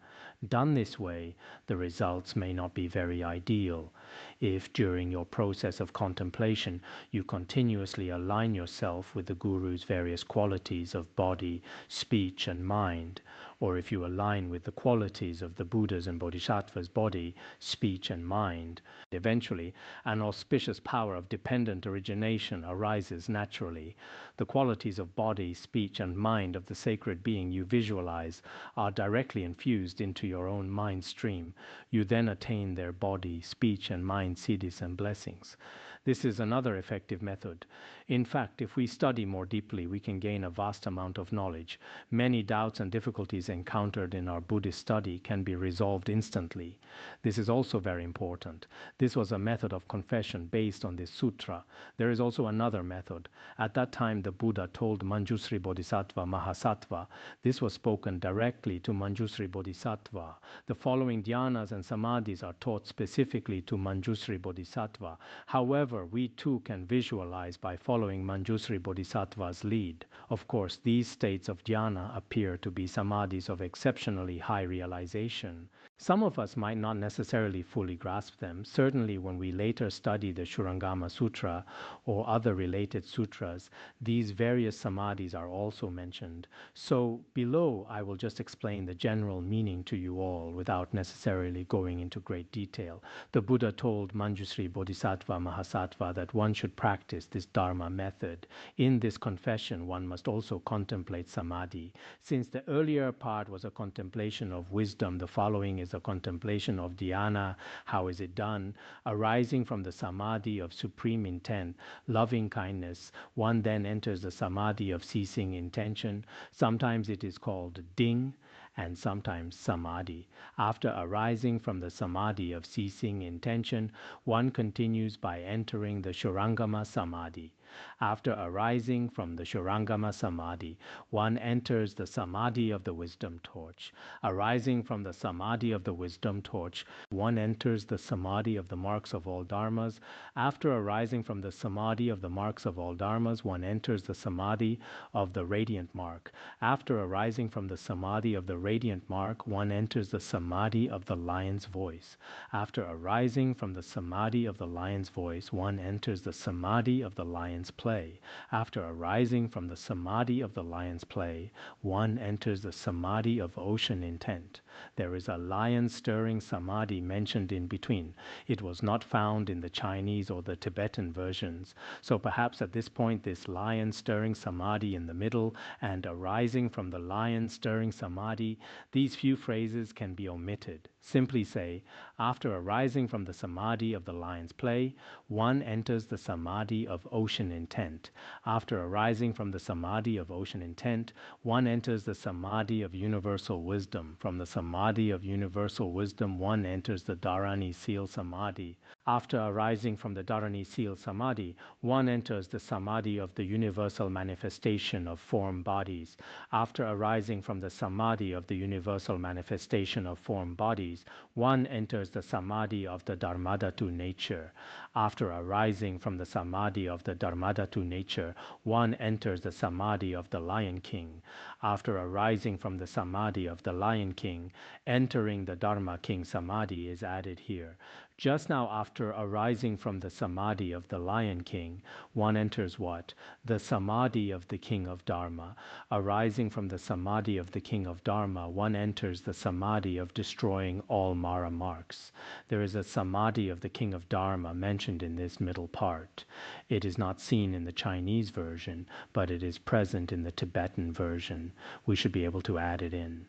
Done this way, the results may not be very ideal. If during your process of contemplation you continuously align yourself with the Guru's various qualities of body, speech and mind, or if you align with the qualities of the Buddha's and Bodhisattva's body, speech and mind, eventually an auspicious power of dependent origination arises naturally. The qualities of body, speech and mind of the sacred being you visualize are directly infused into your own mind stream. You then attain their body, speech and mind siddhis and blessings. This is another effective method. In fact, if we study more deeply, we can gain a vast amount of knowledge. Many doubts and difficulties encountered in our Buddhist study can be resolved instantly. This is also very important. This was a method of confession based on this sutra. There is also another method. At that time, the Buddha told Manjusri Bodhisattva Mahasattva. This was spoken directly to Manjusri Bodhisattva. The following dhyanas and samadhis are taught specifically to Manjusri Bodhisattva. However, we too can visualize by following Manjusri Bodhisattva's lead. Of course, these states of dhyana appear to be samadhis of exceptionally high realization. Some of us might not necessarily fully grasp them. Certainly when we later study the Shurangama Sutra or other related sutras, these various samadhis are also mentioned. So below I will just explain the general meaning to you all without necessarily going into great detail. The Buddha told Manjusri Bodhisattva Mahasattva that one should practice this Dharma method. In this confession, one must also contemplate samadhi. Since the earlier part was a contemplation of wisdom, the following is a contemplation of dhyana. How is it done? Arising from the samadhi of supreme intent, loving kindness, one then enters the samadhi of ceasing intention. Sometimes it is called ding and sometimes samadhi. After arising from the samadhi of ceasing intention, one continues by entering the Shurangama Samadhi. After arising from the Shurangama Samadhi, one enters the Samadhi of the Wisdom Torch. Arising from the Samadhi of the Wisdom Torch, one enters the Samadhi of the Marks of all Dharmas. After arising from the Samadhi of the Marks of all Dharmas, one enters the Samadhi of the Radiant Mark. After arising from the Samadhi of the Radiant Mark, one enters the Samadhi of the Lion's Voice. After arising from the Samadhi of the Lion's Voice, one enters the Samadhi of the Lion's Play. After arising from the Samadhi of the Lion's Play, one enters the Samadhi of Ocean Intent. There is a lion-stirring samadhi mentioned in between. It was not found in the Chinese or the Tibetan versions. So perhaps at this point this lion-stirring samadhi in the middle and arising from the lion-stirring samadhi, these few phrases can be omitted. Simply say, after arising from the samadhi of the lion's play, one enters the samadhi of ocean intent. After arising from the samadhi of ocean intent, one enters the samadhi of universal wisdom. From the samadhi of universal wisdom, one enters the Dharani seal samadhi. After arising from the Dharani seal Samadhi, one enters the Samadhi of the universal manifestation of form bodies. After arising from the Samadhi of the universal manifestation of form bodies, one enters the Samadhi of the Dharmadhatu nature. After arising from the Samadhi of the Dharmadhatu nature, one enters the Samadhi of the Lion King. After arising from the Samadhi of the Lion King, entering the Dharma King Samadhi is added here. Just now, after arising from the Samadhi of the Lion King, one enters what? The Samadhi of the King of Dharma. Arising from the Samadhi of the King of Dharma, one enters the Samadhi of destroying all Mara marks. There is a Samadhi of the King of Dharma mentioned in this middle part. It is not seen in the Chinese version, but it is present in the Tibetan version. We should be able to add it in.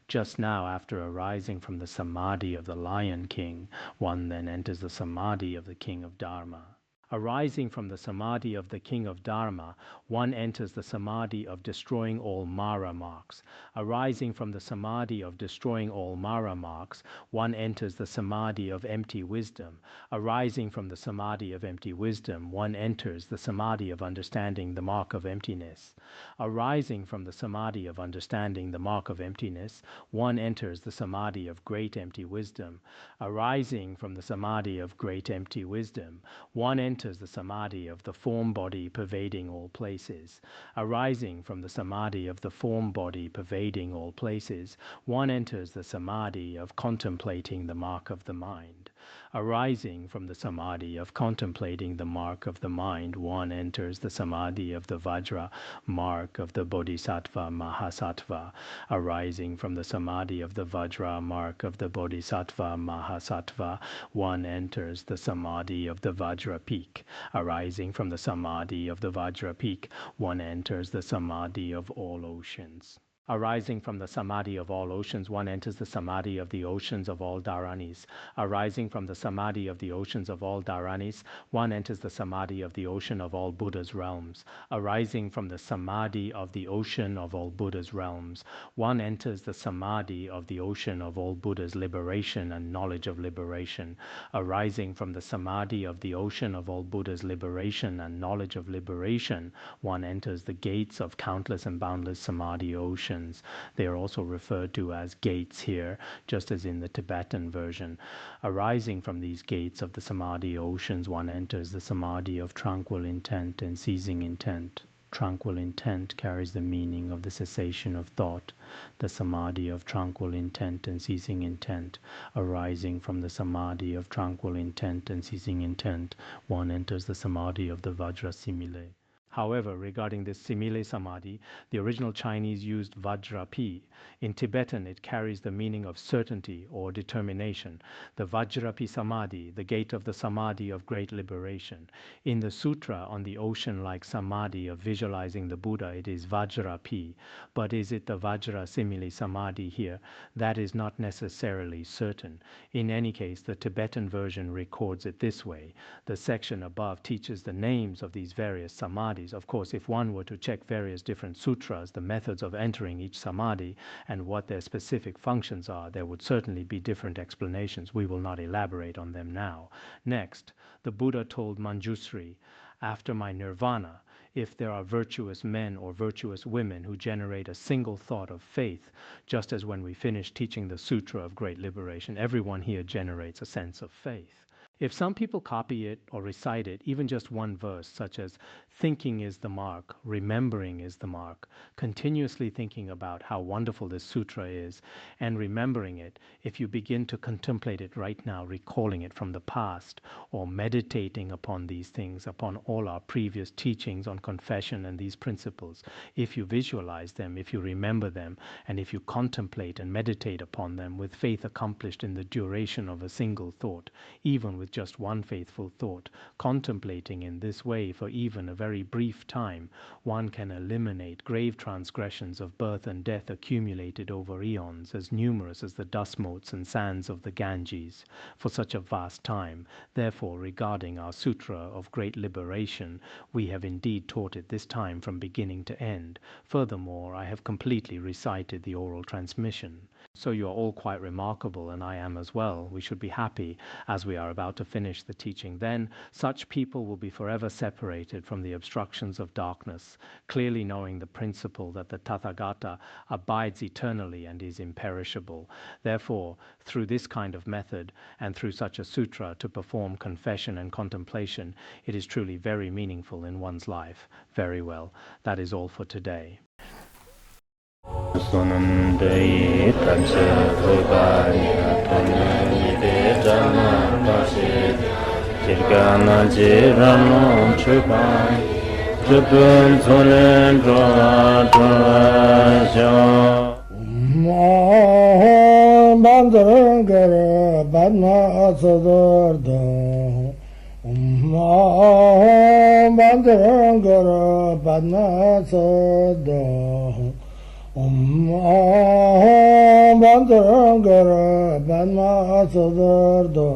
Just now, after arising from the Samadhi of the Lion King, one then enters the Samadhi of the King of Dharma. Arising from the Samadhi of the King of Dharma, one enters the Samadhi of destroying all Mara marks. Arising from the Samadhi of destroying all Mara marks, one enters the Samadhi of empty wisdom. Arising from the Samadhi of empty wisdom, one enters the Samadhi of understanding the mark of emptiness. Arising from the Samadhi of understanding the mark of emptiness, one enters the Samadhi of great empty wisdom. Arising from the Samadhi of great empty wisdom, one enters the Samadhi of the form body pervading all places. Arising from the Samadhi of the form body pervading all places, one enters the Samadhi of contemplating the mark of the mind. Arising from the Samadhi of contemplating the mark of the mind, one enters the Samadhi of the Vajra, mark of the Bodhisattva Mahasattva. Arising from the Samadhi of the Vajra, mark of the Bodhisattva Mahasattva, one enters the Samadhi of the Vajra peak. Arising from the Samadhi of the Vajra peak, one enters the Samadhi of all oceans. Arising from the Samadhi of all oceans, one enters the Samadhi of the oceans of all Dharanis. Arising from the Samadhi of the oceans of all Dharanis, one enters the Samadhi of the ocean of all Buddha's realms. Arising from the Samadhi of the ocean of all Buddha's realms, one enters the Samadhi of the ocean of all Buddha's liberation and knowledge of liberation. Arising from the Samadhi of the ocean of all Buddha's liberation and knowledge of liberation, one enters the gates of countless and boundless Samadhi oceans. They are also referred to as gates here, just as in the Tibetan version. Arising from these gates of the Samadhi oceans, one enters the Samadhi of tranquil intent and ceasing intent. Tranquil intent carries the meaning of the cessation of thought. The Samadhi of tranquil intent and ceasing intent. Arising from the Samadhi of tranquil intent and ceasing intent, one enters the Samadhi of the Vajra simile. However, regarding this simile samadhi, the original Chinese used vajrapi. In Tibetan, it carries the meaning of certainty or determination. The vajrapi samadhi, the gate of the samadhi of great liberation. In the sutra on the ocean-like samadhi of visualizing the Buddha, it is vajrapi. But is it the vajra simile samadhi here? That is not necessarily certain. In any case, the Tibetan version records it this way. The section above teaches the names of these various samadhis. Of course, if one were to check various different sutras, the methods of entering each samadhi, and what their specific functions are, there would certainly be different explanations. We will not elaborate on them now. Next, the Buddha told Manjusri, after my nirvana, if there are virtuous men or virtuous women who generate a single thought of faith, just as when we finish teaching the Sutra of Great Liberation, everyone here generates a sense of faith. If some people copy it or recite it, even just one verse, such as thinking is the mark, remembering is the mark, continuously thinking about how wonderful this sutra is, and remembering it, if you begin to contemplate it right now, recalling it from the past, or meditating upon these things, upon all our previous teachings on confession and these principles, if you visualize them, if you remember them, and if you contemplate and meditate upon them with faith accomplished in the duration of a single thought, even with just one faithful thought, contemplating in this way for even a very brief time, one can eliminate grave transgressions of birth and death accumulated over eons, as numerous as the dust motes and sands of the Ganges, for such a vast time. Therefore, regarding our Sutra of Great Liberation, we have indeed taught it this time from beginning to end. Furthermore, I have completely recited the oral transmission. So you are all quite remarkable, and I am as well. We should be happy as we are about to finish the teaching. Then such people will be forever separated from the obstructions of darkness, clearly knowing the principle that the Tathagata abides eternally and is imperishable. Therefore, through this kind of method and through such a sutra to perform confession and contemplation, it is truly very meaningful in one's life. Very well. That is all for today. Sonandai tamse thogaya tonne jana pasi jirgana jirano chupai chupun sonen droja bandangara badna sadarda bandangara badna sadarda bandangara badna sadarda